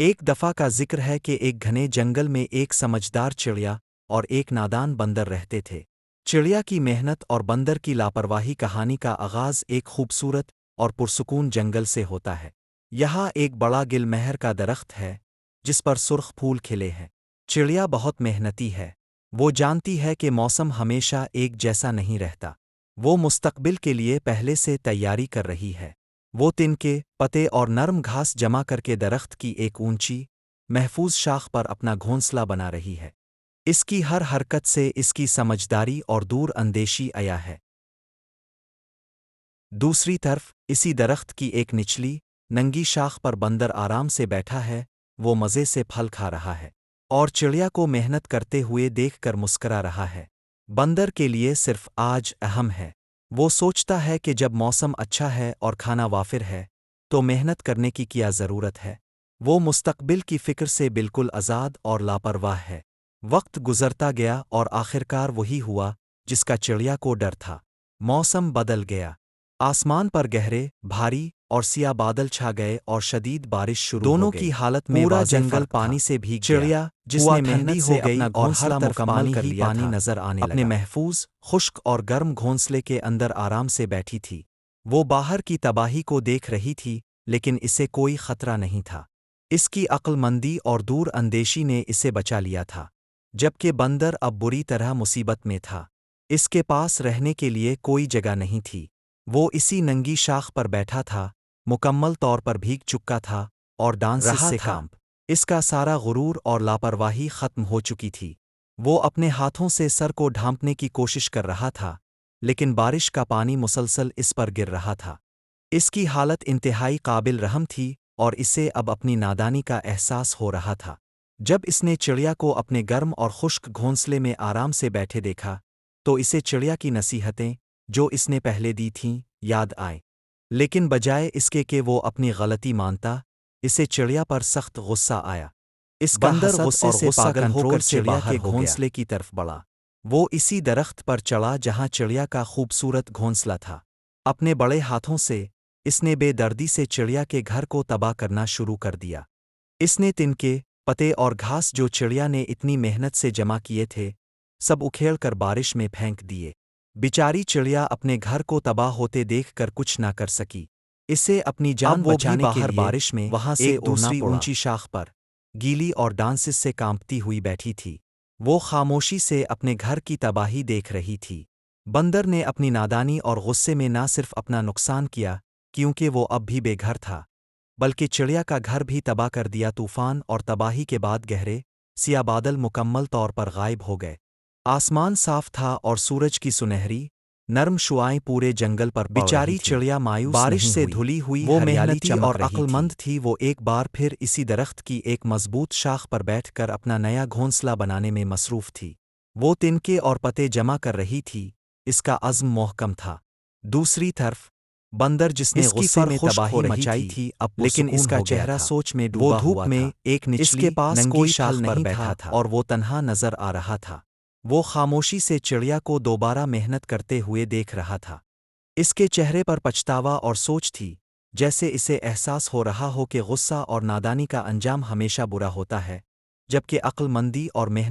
ایک دفعہ کا ذکر ہے کہ ایک گھنے جنگل میں ایک سمجھدار چڑیا اور ایک نادان بندر رہتے تھے۔ چڑیا کی محنت اور بندر کی لاپرواہی کہانی کا آغاز ایک خوبصورت اور پرسکون جنگل سے ہوتا ہے۔ یہاں ایک بڑا گل مہر کا درخت ہے جس پر سرخ پھول کھلے ہیں۔ چڑیا بہت محنتی ہے۔ وہ جانتی ہے کہ موسم ہمیشہ ایک جیسا نہیں رہتا۔ وہ مستقبل کے لیے پہلے سے تیاری کر رہی ہے۔ وہ تنکے پتے اور نرم گھاس جمع کر کے درخت کی ایک اونچی محفوظ شاخ پر اپنا گھونسلہ بنا رہی ہے۔ اس کی ہر حرکت سے اس کی سمجھداری اور دور اندیشی آیا ہے۔ دوسری طرف اسی درخت کی ایک نچلی ننگی شاخ پر بندر آرام سے بیٹھا ہے۔ وہ مزے سے پھل کھا رہا ہے اور چڑیا کو محنت کرتے ہوئے دیکھ کر مسکرا رہا ہے۔ بندر کے لیے صرف آج اہم ہے۔ وہ سوچتا ہے کہ جب موسم اچھا ہے اور کھانا وافر ہے تو محنت کرنے کی کیا ضرورت ہے۔ وہ مستقبل کی فکر سے بالکل آزاد اور لاپرواہ ہے۔ وقت گزرتا گیا اور آخرکار وہی ہوا جس کا چڑیا کو ڈر تھا۔ موسم بدل گیا۔ آسمان پر گہرے، بھاری اور سیاہ بادل چھا گئے اور شدید بارش شروع ہو گئی۔ دونوں کی حالت میں پورا جنگل پانی سے بھیگ گیا۔ چڑیا جس نے محنت سے اپنا گھونسلہ مکمل کر لیا تھا نظر آنے لگا۔ اپنے محفوظ، خشک اور گرم گھونسلے کے اندر آرام سے بیٹھی تھی۔ وہ باہر کی تباہی کو دیکھ رہی تھی لیکن اسے کوئی خطرہ نہیں تھا۔ اس کی عقل مندی اور دور اندیشی نے اسے بچا لیا تھا، جبکہ بندر اب بری طرح مصیبت میں تھا۔ اس کے پاس رہنے کے لیے کوئی جگہ نہیں تھی۔ وہ اسی ننگی شاخ پر بیٹھا تھا، مکمل طور پر بھیگ چکا تھا اور ڈانس سے کانپ اس کا سارا غرور اور لاپرواہی ختم ہو چکی تھی۔ وہ اپنے ہاتھوں سے سر کو ڈھانپنے کی کوشش کر رہا تھا لیکن بارش کا پانی مسلسل اس پر گر رہا تھا۔ اس کی حالت انتہائی قابل رحم تھی اور اسے اب اپنی نادانی کا احساس ہو رہا تھا۔ جب اس نے چڑیا کو اپنے گرم اور خشک گھونسلے میں آرام سے بیٹھے دیکھا تو اسے چڑیا کی نصیحتیں جو اس نے پہلے دی تھیں یاد آئیں، لیکن بجائے اس کے کہ وہ اپنی غلطی مانتا، اسے چڑیا پر سخت غصہ آیا۔ اس کا بندر غصے سے پاگل ہو کر چڑیا کے گھونسلے کی طرف بڑھا۔ وہ اسی درخت پر چڑھا جہاں چڑیا کا خوبصورت گھونسلہ تھا۔ اپنے بڑے ہاتھوں سے اس نے بے دردی سے چڑیا کے گھر کو تباہ کرنا شروع کر دیا۔ اس نے تنکے پتے اور گھاس جو چڑیا نے اتنی محنت سے جمع کیے تھے سب اکھیڑ کر بارش میں پھینک دیے۔ بیچاری چڑیا اپنے گھر کو تباہ ہوتے دیکھ کر کچھ نہ کر سکی۔ اسے اپنی جان بچانے کے لیے بارش میں وہاں سے دوسری اونچی شاخ پر گیلی اور ڈانسز سے کانپتی ہوئی بیٹھی تھی۔ وہ خاموشی سے اپنے گھر کی تباہی دیکھ رہی تھی۔ بندر نے اپنی نادانی اور غصے میں نہ صرف اپنا نقصان کیا کیونکہ وہ اب بھی بے گھر تھا، بلکہ چڑیا کا گھر بھی تباہ کر دیا۔ طوفان اور تباہی کے بعد گہرے سیاہ بادل مکمل طور پر غائب ہو گئے۔ آسمان صاف تھا اور سورج کی سنہری نرم شعائیں پورے جنگل پر بیچاری چڑیا مایوس بارش سے دھلی ہوئی وہ محنتی اور عقل مند تھی۔ وہ ایک بار پھر اسی درخت کی ایک مضبوط شاخ پر بیٹھ کر اپنا نیا گھونسلہ بنانے میں مصروف تھی۔ وہ تنکے اور پتے جمع کر رہی تھی، اس کا عزم محکم تھا۔ دوسری طرف بندر جس نے غصے میں تباہی مچائی تھی اب لیکن اس کا چہرہ سوچ میں ڈوبا ہوا تھا۔ ایک نچلی کے پاس کوئی شاخ پر بیٹھا تھا اور وہ تنہا نظر آ رہا تھا۔ وہ خاموشی سے چڑیا کو دوبارہ محنت کرتے ہوئے دیکھ رہا تھا۔ اس کے چہرے پر پچھتاوا اور سوچ تھی، جیسے اسے احساس ہو رہا ہو کہ غصہ اور نادانی کا انجام ہمیشہ برا ہوتا ہے، جبکہ عقل مندی اور محنت